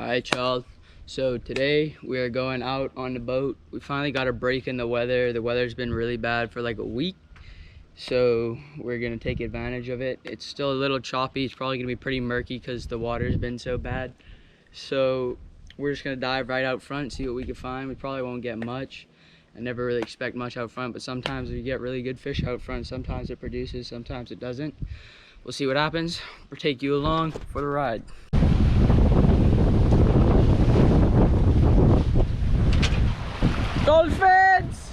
Alright, y'all. So today we are going out on the boat. We finally got a break in the weather. The weather's been really bad for like a week. So we're gonna take advantage of it. It's still a little choppy. It's probably gonna be pretty murky because the water's been so bad. So we're just gonna dive right out front, see what we can find. We probably won't get much. I never really expect much out front, but sometimes we get really good fish out front. Sometimes it produces, sometimes it doesn't. We'll see what happens. We'll take you along for the ride. Dolphins!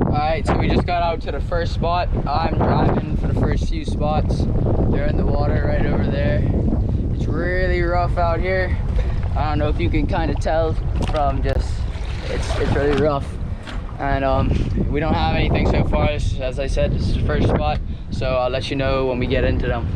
Alright, so we just got out to the first spot. I'm driving for the first few spots. They're in the water right over there. It's really rough out here. I don't know if you can kind of tell from just, it's really rough. And we don't have anything so far. As I said, this is the first spot. So I'll let you know when we get into them.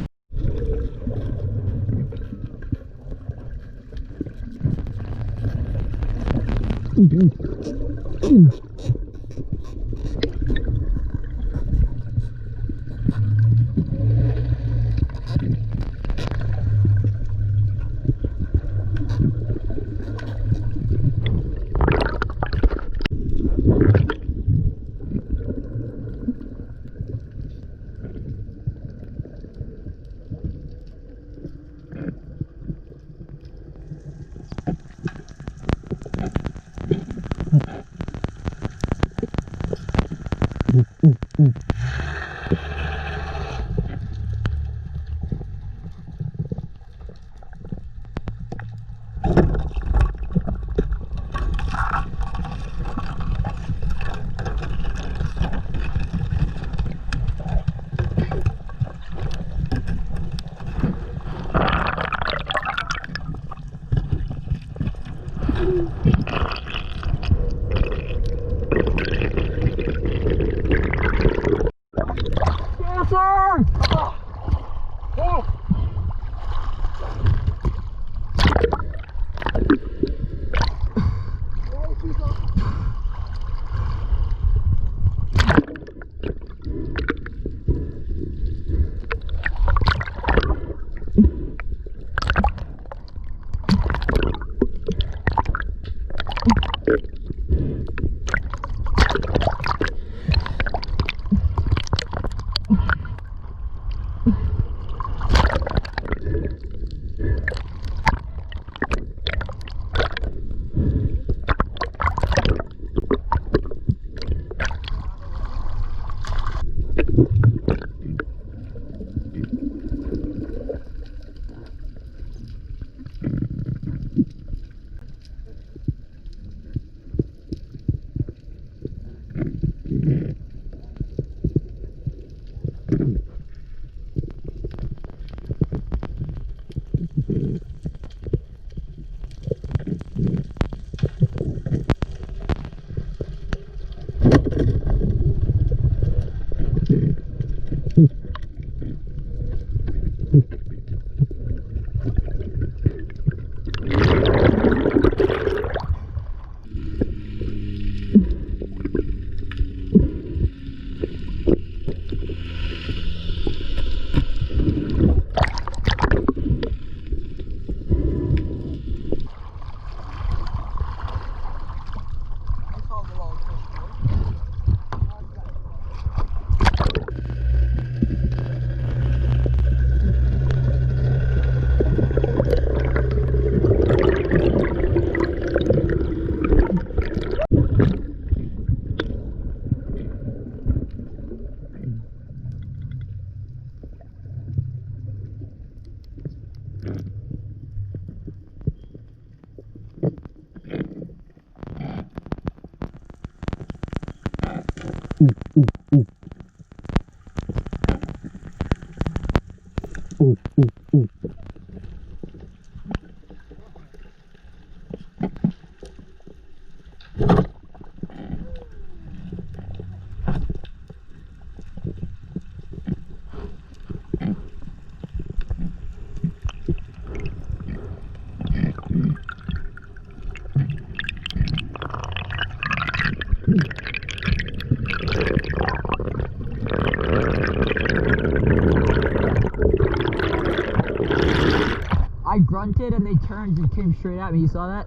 I grunted and they turned and came straight at me. You saw that?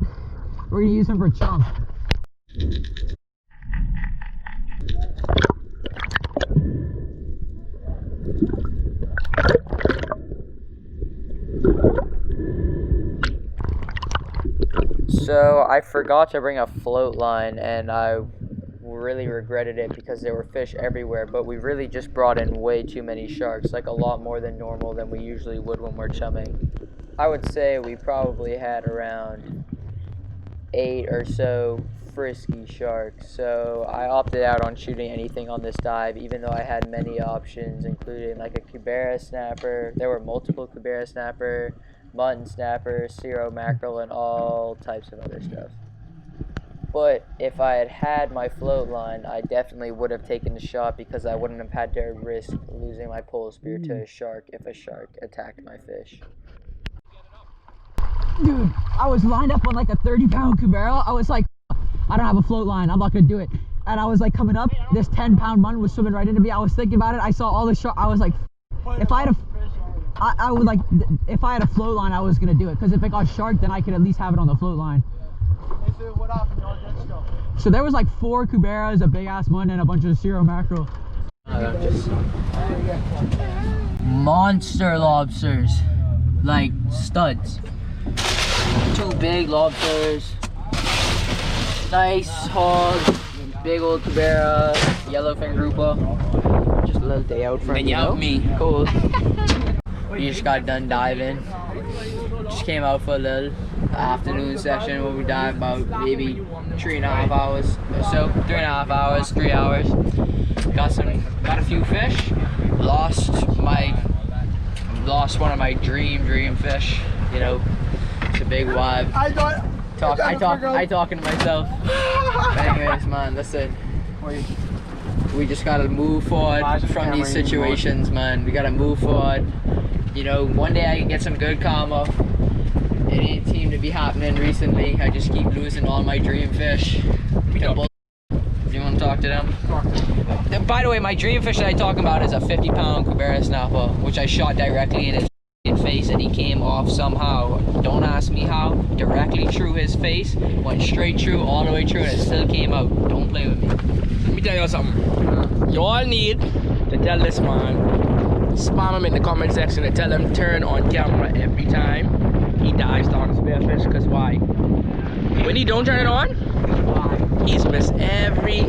We're gonna use him for chump. So I forgot to bring a float line and I really regretted it because there were fish everywhere, but we really just brought in way too many sharks, like a lot more than normal than we usually would when we're chumming. I would say we probably had around 8 or so frisky sharks, so I opted out on shooting anything on this dive, even though I had many options, including like a Cubera snapper. There were multiple Cubera snapper, mutton snapper, Cero mackerel, and all types of other stuff. But if I had had my float line, I definitely would have taken the shot because I wouldn't have had to risk losing my pole spear to a shark if a shark attacked my fish. Dude, I was lined up on like a 30-pound Cubera. I was like, I don't have a float line, I'm not gonna do it. And I was like coming up, this 10-pound mun was swimming right into me. I was thinking about it, I saw all the shark. I was like, if I had I would like, if I had a float line, I was gonna do it. Because if it got shark, then I could at least have it on the float line. What happened, y'all? So there was like 4 Cuberas, a big ass mun, and a bunch of Cero mackerel. Monster lobsters, like studs. 2 big lobsters, nice hogs, big old Cubera, yellowfin grouper. Just a little day out from you know? Me. Cool. We just got done diving. Just came out for a little afternoon session where we dived about maybe 3.5 hours or so. 3.5 hours, 3 hours. Got a few fish. Lost one of my dream fish. You know, it's a big wide. I talking to myself. But anyways, man, listen. We just gotta move forward from these situations, man. We gotta move forward. You know, one day I can get some good karma. It ain't seemed to be happening recently. I just keep losing all my dream fish. Do you want to talk to them? By the way, my dream fish that I'm talking about is a 50-pound Cubera snapper, which I shot directly in his face and he came off somehow. Don't ask me how. Directly through his face, went straight through, all the way through, and it still came out. Don't play with me. Let me tell you something. You all need to tell this man, spam him in the comment section to tell him turn on camera every time he dives down his spearfish. Because why? When he don't turn it on, he's missed every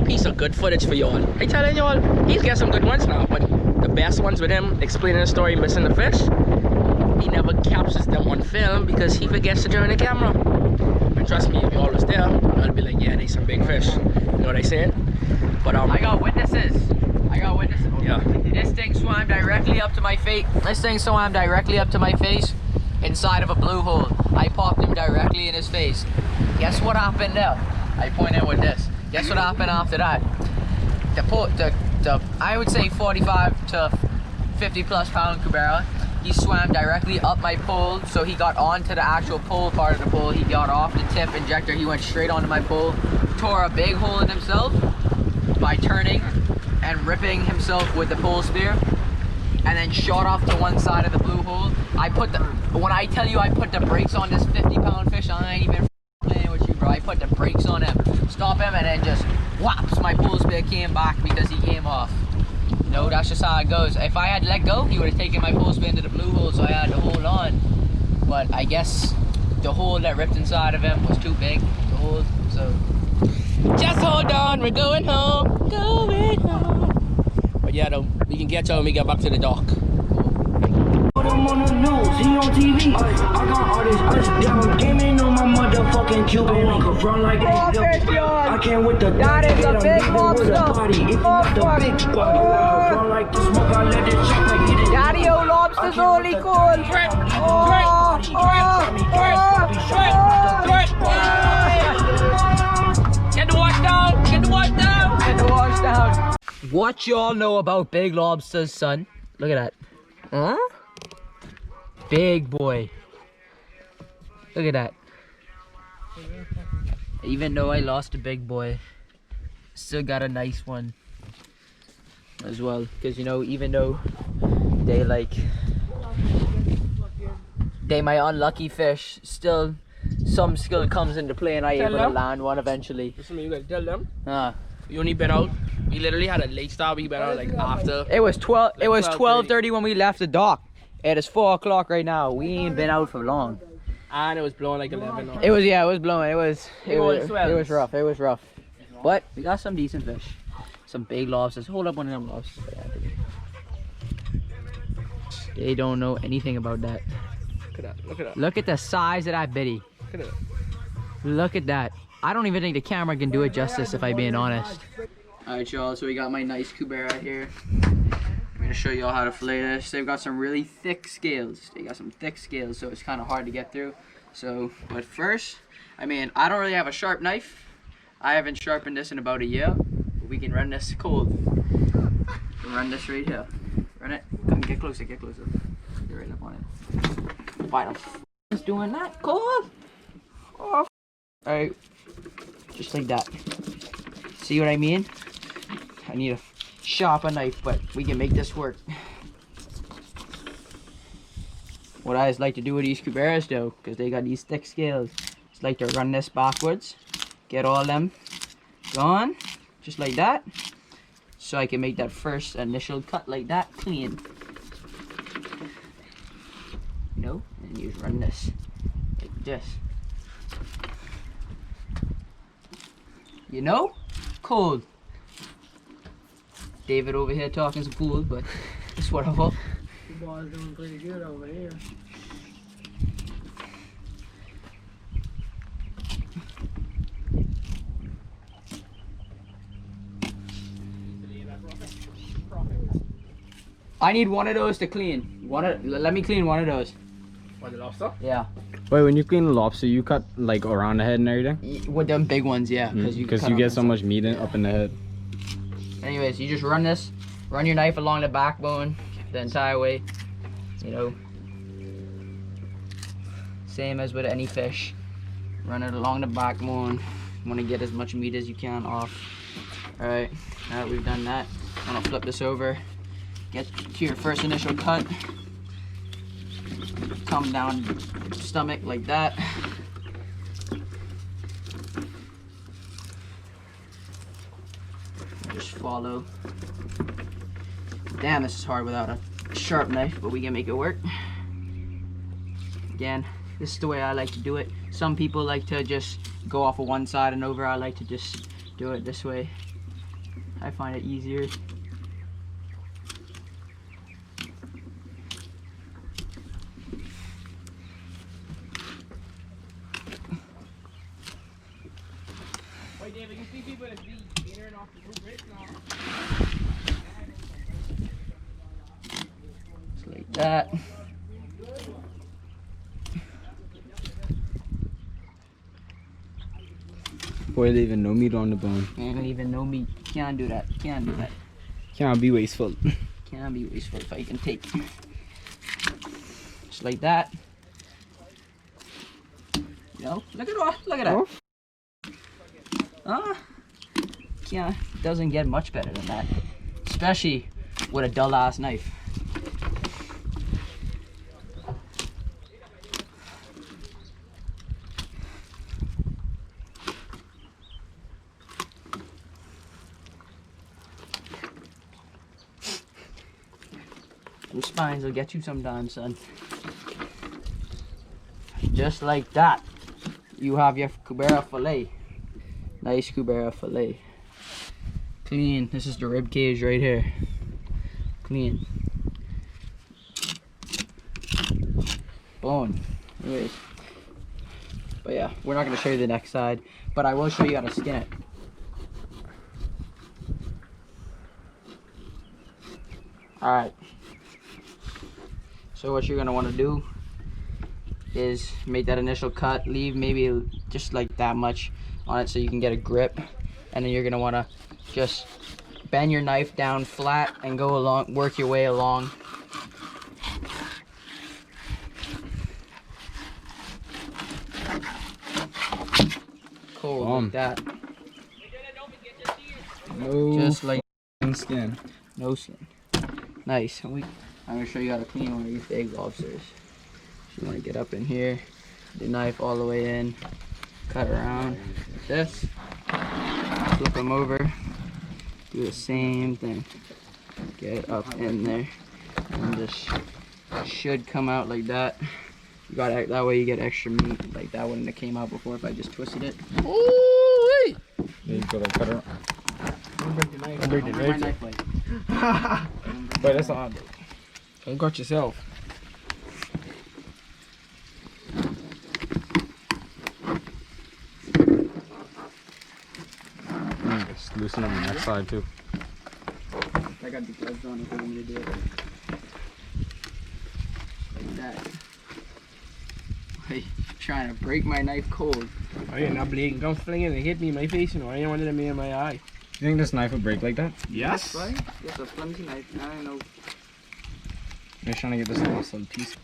piece of good footage for y'all. I telling y'all, he's got some good ones now, but the best ones with him explaining the story missing the fish, he never captures them on film because he forgets to turn the camera. And trust me, if y'all was there, I'll be like, yeah, there's some big fish. You know what I saying? But I got witnesses. Yeah. This thing swam directly up to my face. Inside of a blue hole. I popped him directly in his face. Guess what happened there? I point in with this. Guess what happened after that? The I would say 45 to 50 plus pound Cubera, he swam directly up my pole, so he got onto the actual pole part of the pole. He got off the tip injector, he went straight onto my pole, tore a big hole in himself by turning and ripping himself with the pole spear, and then shot off to one side of the blue hole. When I tell you I put the brakes on this 50-pound fish, I ain't even playing with you, bro. I put the brakes on him, stop him, and then just whaps, my pole spear came back because he came off. You know, that's just how it goes. If I had let go, he would have taken my pole spear into the blue hole, so I had to hold on. But I guess the hole that ripped inside of him was too big to hold, so just hold on, we're going home. But yeah, though, we can get to him when we get back to the dock. Put him on the news, he on TV. I got all this ice down, gaming on my motherfucking Cuban. I can run like I can't with the that is a big lobster. Daddy-o lobster's only cool. Get the wash down, get the wash down. Get the wash down. What y'all know about big lobsters, son? Look at that. Huh? Big boy. Look at that. Even though I lost a big boy, still got a nice one as well. Because, you know, even though they like They my unlucky fish. Still, some skill comes into play, and I able to land one eventually. Listen, you gotta tell them. We only been out. We literally had a late start. We been out like after. It was 12. Like It was 12:30 12:30 when we left the dock. It is 4 o'clock right now. We ain't been out for long. And it was blowing like 11. It was it was blowing. It was rough. It was rough. But we got some decent fish. Some big lobsters. Hold up one of them lobsters. They don't know anything about that. Look at that. Look at that. Look at the size of that bitty. Look at that. Look at that. I don't even think the camera can do it justice if I'm being honest. Alright y'all, so we got my nice Cubera here. I'm gonna show y'all how to fillet this. They've got some really thick scales. They got some thick scales, so it's kind of hard to get through. So, but first, I mean, I don't really have a sharp knife. I haven't sharpened this in about a year. But we can run this cold. Run this right here. Run it. Come get closer, get closer. Get right up on it. Why the f is doing that cold? Oh, alright. Just like that. See what I mean? I need a sharper knife, but we can make this work. What I like to do with these Cuberas though, because they got these thick scales, is like to run this backwards, get all them gone, just like that, so I can make that first initial cut like that clean. You know, and you run this like this. You know, cold. David over here talking some fool, but it's whatever. The ball's doing pretty good over here. I need one of those to clean. Let me clean one of those. What, the lobster? Yeah. Wait, when you clean the lobster, you cut like around the head and everything? With them big ones, yeah. Because you cut get them so much meat up in the head. Anyways, you just run this, run your knife along the backbone the entire way, you know. Same as with any fish. Run it along the backbone. Want to get as much meat as you can off. Alright, now that we've done that, I'm gonna flip this over. Get to your first initial cut. Come down stomach like that. Just follow. Damn, this is hard without a sharp knife, but we can make it work. Again, this is the way I like to do it. Some people like to just go off of one side and over. I like to just do it this way. I find it easier. Wait, David, you see people that be entering off the roof right now? Just like that. Boy, leaving no meat on the bone. Ain't even no meat. Can't do that. Can't do that. Can't be wasteful. Can't be wasteful if I can take. Just like that. You know, look at that. Yeah, doesn't get much better than that. Especially with a dull ass knife. Those spines will get you sometimes, son. Just like that, you have your Cubera fillet. Nice Cubera fillet. Clean. This is the rib cage right here. Clean. Bone. Anyways. But yeah, we're not going to show you the next side, but I will show you how to skin it. Alright. So what you're going to want to do is make that initial cut, leave maybe just like that much on it so you can get a grip, and then you're going to want to just bend your knife down flat and go along, work your way along. Cool, like that. No Just like skin. no skin. Nice. I'm going to show you how to clean one of these big lobsters. You want to get up in here, the knife all the way in, cut around like this, flip them over, do the same thing. Get up in there, and this should come out like that. You got that way you get extra meat. Like that wouldn't have came out before if I just twisted it. Ooh, Then you go like cut around. don't break the knife. Don't break my knife blade. Wait, that's odd. Don't cut yourself. Just loosen up the next side too. I got the gloves on if you want me to do it. Like that. Hey, trying to break my knife cold. I ain't not blade come flinging and hit me in my face, you know. I ain't wanted to me in my eye. You think this knife would break like that? Yes. Right? It's a flimsy knife. I don't know. I'm just trying to get this last little piece.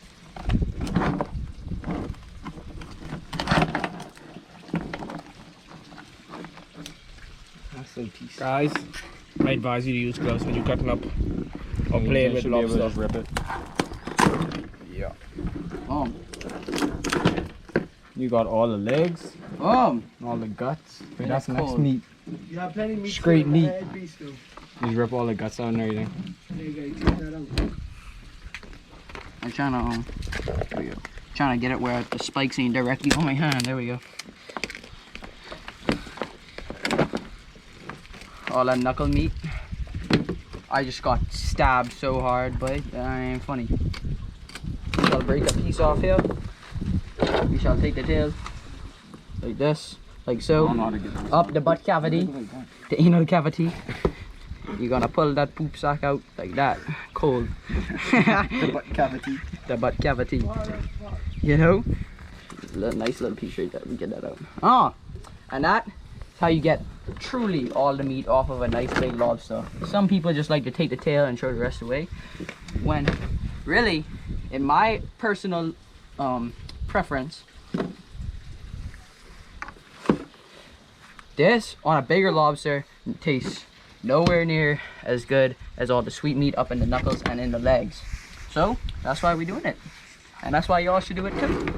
Last little piece. Guys, I advise you to use gloves when you're cutting up or playing with should be able to lobster. just rip it. Yeah. You got all the legs, all the guts. Wait, And that's it's next cold. meat. You have plenty of meat. Straight still in the meat. headpiece still. Just rip all the guts out and everything. There you go, you take that out. I'm trying to there we go. Trying to get it where the spikes ain't directly on my hand. There we go. All that knuckle meat. I just got stabbed so hard, but that ain't funny. We shall break a piece off here. We shall take the tail like this, like I so, don't know how to get this. up the butt cavity, the anal cavity. You're gonna pull that poop sack out like that, cold. The butt cavity. The butt cavity. You know? Nice little piece right there. We get that out. Ah, and that's how you get truly all the meat off of a nice big lobster. Some people just like to take the tail and throw the rest away. When really, in my personal preference, this on a bigger lobster tastes nowhere near as good as all the sweet meat up in the knuckles and in the legs. So that's why we're doing it. And that's why y'all should do it too.